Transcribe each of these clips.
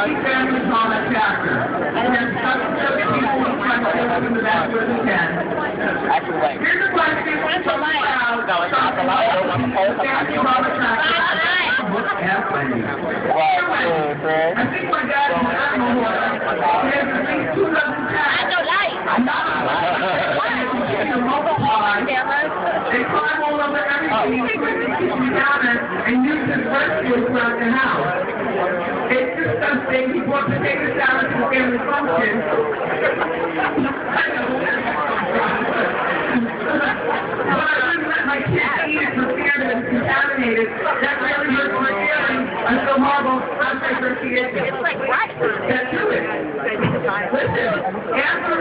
many families on that chapter. And there's such people who try to live in the best way they can. Here's a question from the crowd. No, it's not the light. I don't want the post. Families on the chapter. Yeah, Wendy. I think my dad is an animal lawyer. He has at least 2 dozen cats. I don't like. I'm not a liar. Multiply. They climb all over everything. He down it and use his rescue throughout the house. It's disgusting. He brought potato salad to family function. I know. But I wouldn't let my kids eat it for fear that it's contaminated. That really hurts my feelings. I feel horrible. I'm it's like right. That's it. Listen, after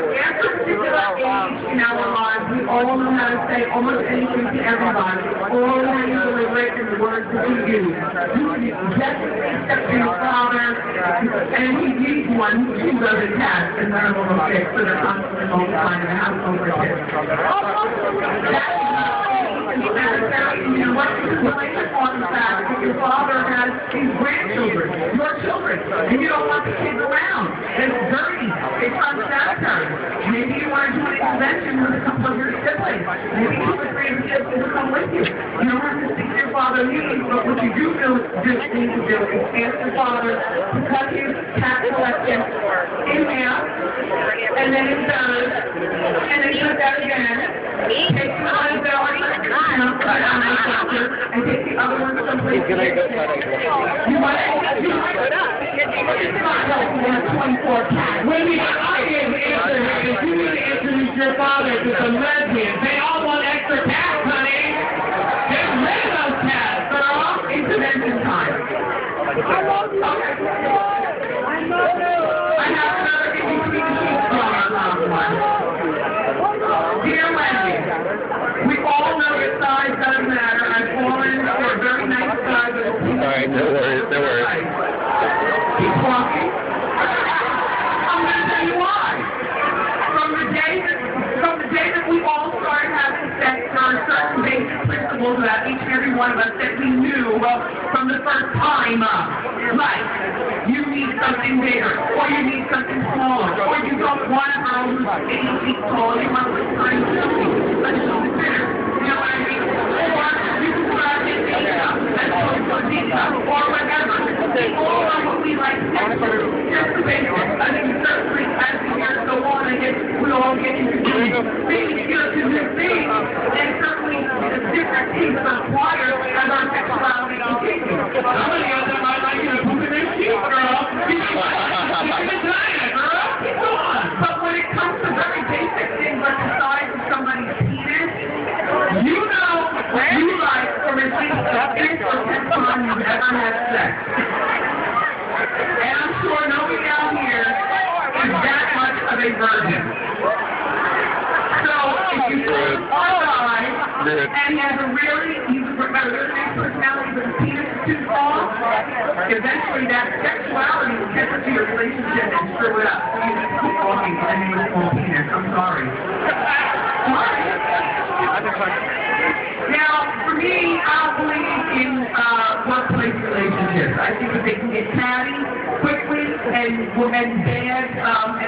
particular age in our lives, we all know how to say almost anything to everybody. All the things that we write in the words that we use. You definitely accept your father, and he needs one. He goes to cats and none of them are sick, so they're constantly multiplying in the house over kids. You know, what you on the fact that your father has his grandchildren, your children, and you don't want the kids around. It's dirty. It's unsanitary. Maybe you want to do an intervention with a couple of your siblings. Maybe 2 or 3 of your siblings will come with you. You don't have to think your father needs, but what you do just need to do is ask your father to cut his cat collection in half, and then in thirds, and then cut that again. Take the one belly, and take the other one someplace. You might have 24 cats. Wendy, I gave the answer. If you need to introduce your father to some lesbians, they all want extra cats, honey. Get rid of those cats. They're all intervention time. I have another in-between sheet from our last one. Dear Wendy, we all know your size doesn't matter. I've fallen for a very nice size of a piece. Alright, no worries, no worries. Keep walking. I'm going to tell you why. From the day that we all started having sex, there are certain basic principles about each and every one of us that we knew from the first time. Like, you need something bigger, or you need something smaller, or you don't want a girl who's 8 feet tall, you want to find something a little bit bigger. You know what I mean? Or you can try to take it up, or whatever. They all know what we like sex for. Just the basics. I think certainly as the years go on, I guess we all get into maybe skills to new things, and certainly the different things acquired as our sexuality continues. Some of the others might like you to poop in their sheep, girl. You can vagina, girl. Keep on. But when it comes to very basic things like the size of somebody's penis, you know what you like from at least the 5th or 10th time you've ever had sex. And I'm sure nobody out here is that much of a virgin. So if you put a guy and he has a really nice personality, but his penis is too small, eventually that sexuality will get into your relationship and screw it up. So you just keep walking and you have a small penis. I'm sorry. Now, for me, I don't believe in workplace relationships. I think that they can get catty quickly, and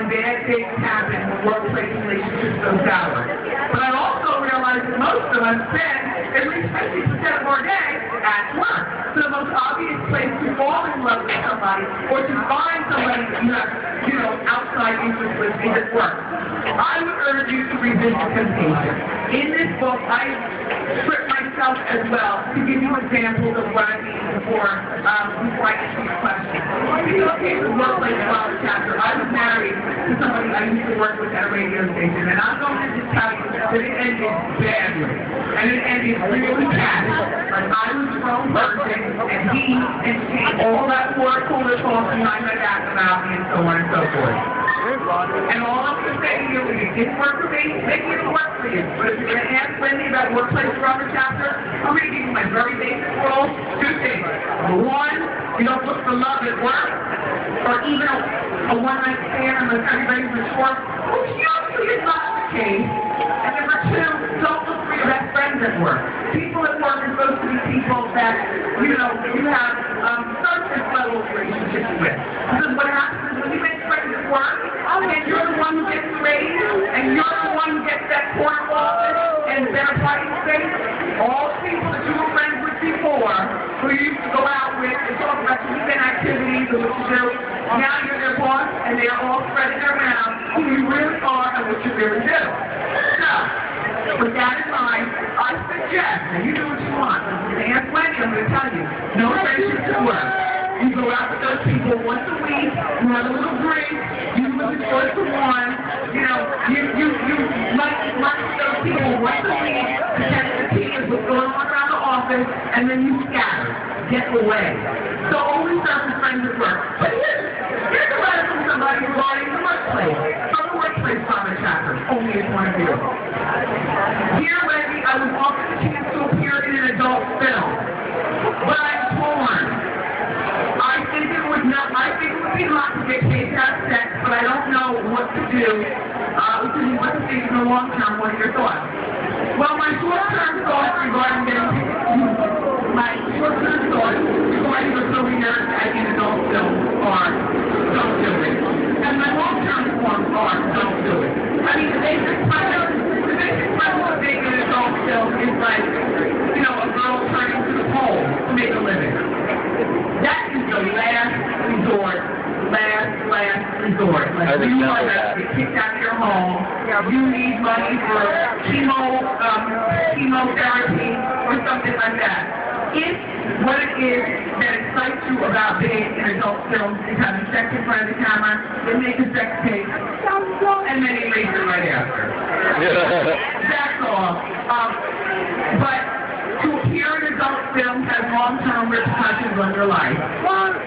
bad things happen when workplace relationships go sour. But I also realize that most of us spend at least 50% of our day at work. So the most obvious place to fall in love with somebody or to find somebody that you have, outside interest with is at work. I would urge you to revisit temptation. In this book, I stripped myself as well to give you examples of what I mean before I answer your question. In the workplace chapter, I was married to somebody I used to work with at a radio station, and I'm going to just tell you that it ended badly. And it ended really bad. Like, I was a grown person, and he and she, all that water cooler talk behind my back about me, and so on and so forth. And all I'm going to say to you is, it didn't work for me, maybe it'll work for you. But if you're going to ask Wendy about workplace trauma chapter, I'm going to give you my very basic rules. 2 things. Number 1, you don't look for love at work, or even a one-night stand unless everybody's in short, which usually is not the case. And number 2, don't look for your best friend friends at work. People at work are supposed to be people that, you know, you have surface level relationships with. Because what happens is when you make friends at work, and you're the one who gets raised, and you're the one who gets that court office and better party space, all the people that you were friends with before, who you used to go out with and talk about the weekend activities and what you do, now you're their boss, and they're all spreading around who you really are and what you really do. So, with that in mind, I suggest, and you do what you want, and Aunt Wendy, I'm going to tell you, no friendships at work. You go out with those people once a week, you have a little drink, you look forward to one, you know, you lunch with those people once a week, pretend to see what's going on around the office, and then you scatter, get away. So always have friends at work. But here's a letter from somebody regarding the workplace. From the workplace comment chapter, only a point of view. Dear Wendy, I was offered the chance to appear in an adult film, but I'm torn. I think it would be hard to get paid to have sex, but I don't know what to do. What to think in the long term? What are your thoughts? Well, my short-term thoughts regarding getting the career as an adult film are don't do it. And my long-term forms are don't do it. I mean, the basic premise of being an adult film is like, you know, a girl turning to the pole to make a living. That is the last resort. Last resort. Like you are to get kicked out of your home. You need money for chemotherapy or something like that. If what it is that excites you about being an adult film is having sex in front of the camera, then make a sex tape, and then erase it right after. That's all. But to appear in adult film has long-term repercussions on your life.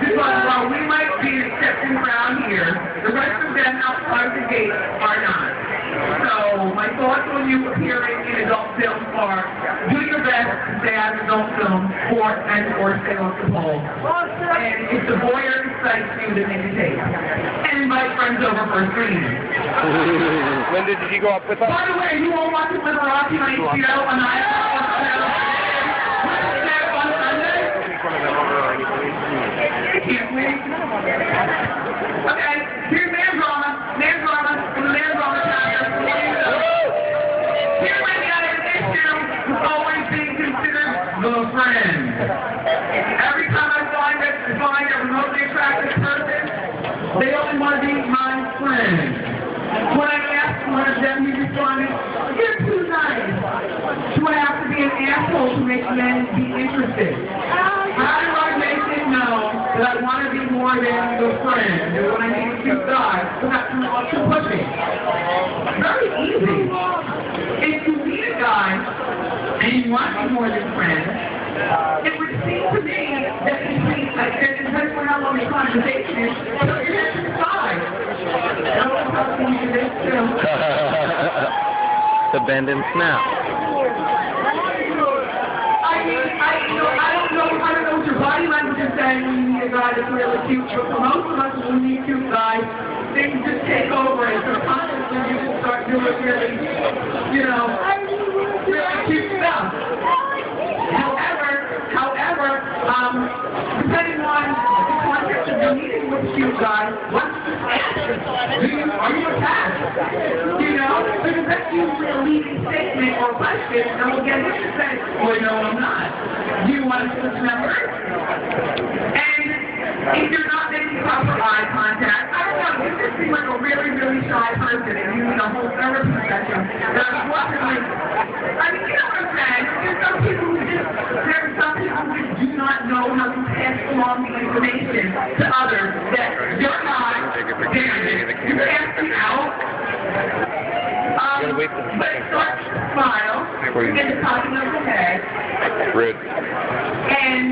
Because while we might be an exception around here, the rest of them outside the gate are not. So my thoughts on you appearing in adult films are do your best to stay out of adult films or stay off the pole. And if the voyeur excites you, then make a tape. And invite friends over for a screening. Wendy, did you go up with us? By the way, you won't watch it with Rocky on HBO on can't wait. Okay, here's man drama from the man drama chapter. Here's when you have an issue with always being considered the friend. Every time I find a remotely attractive person, they only want to be my friend. When I asked one of them, he responded, "You're too nice." Do I have to be an asshole to make men be interested? How do I make it known that I want to be more than the friend? And when I need a cute guy, not too pushy. Very easy. If you meet a guy and you want to be more than friends, it would seem to me that it depends on how long the conversation is, so you're going to decide. The bend and snap. I don't know what your body language is saying when you meet a guy that's really cute, but for most of us, when we meet cute guys, things just take over, and subconsciously you just start doing really, really cute stuff. However, depending on the context of your meeting with a cute guy, what's the action? Are you attached? Because that's usually a leading statement or question, and we'll get him to say, well, no, I'm not. Do you want to switch numbers? And if you're not making proper eye contact, I don't know, you just seem like a really, really shy person, and you need a whole therapy session. That unfortunately, I mean, you know what I'm saying? There's some people who do not know how to pass along the information to others that you're not, you can't be out. But start to smile, get the talking of the head, Rude. and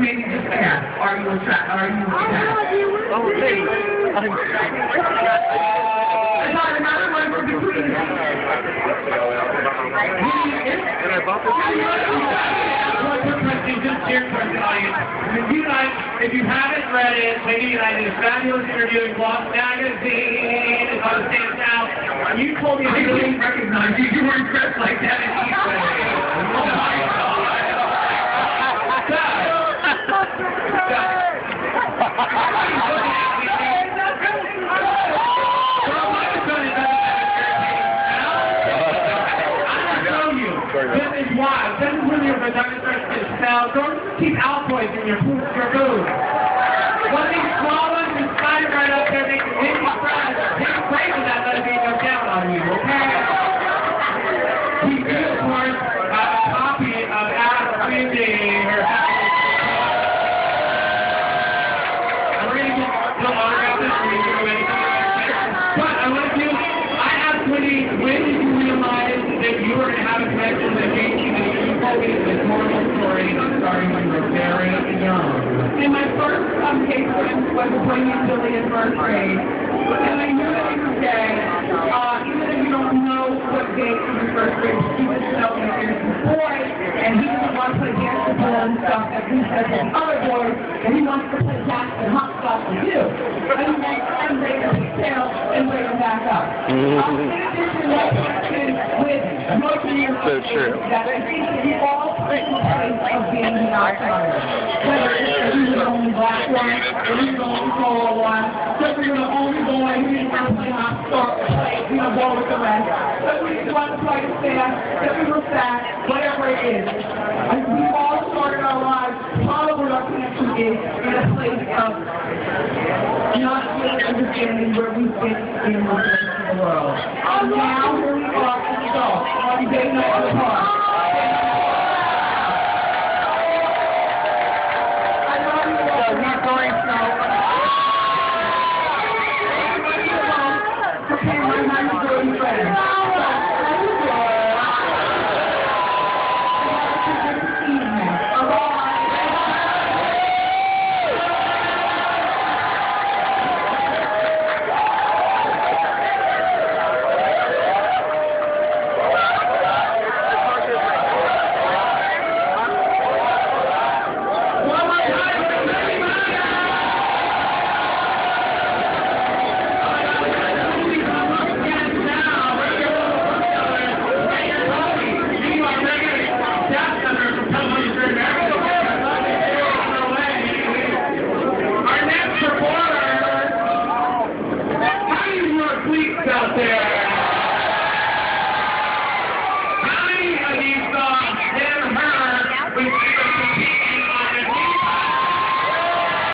maybe just ask, are you attached? Oh, hey. I got another one for between. If you haven't read it, Lady United is a fabulous interview in Gloss Magazine. It's on the stand now. You told me I didn't recognize you. You weren't dressed like that in East Bay. Oh my God. This is why. This is really a vagina smell. Don't keep Altoids in your food. When they swallow it and slide it right up there, they can hit you fries. Take a break with that, let it be no down on you, okay? We do, of course, have a copy of Ask Wendy. I'm going to get a little autograph this week, but I want to do, I asked Wendy, when did you realize that you were going to have a connection with Casey, that you told me this horrible story starting when you were very young. And my first case was when you were in first grade. And I knew that he was gay. Even if you don't know what gay is in first grade, he was so innocent boy. And he doesn't want to play basketball and stuff that he says with other boys. And he wants to play cat and hot stuff with you. And he makes them break his tail and bring him back up. In addition, my connection with most of you so true. That I think that we all play the place of being the outsider. Whether it's you were the only black one, or you were the only color one, so we were the only boy who didn't want to play hot stuff, ball with the rest. But we didn't want to play the stand, that we were fat, whatever it is. And we all started our lives, part of what our connection is, in a place of not really understanding where we fit in the rest of the world. And now, here we are as adults, on day night in the park. I know you all are not going to. Okay, we're not going to go friends.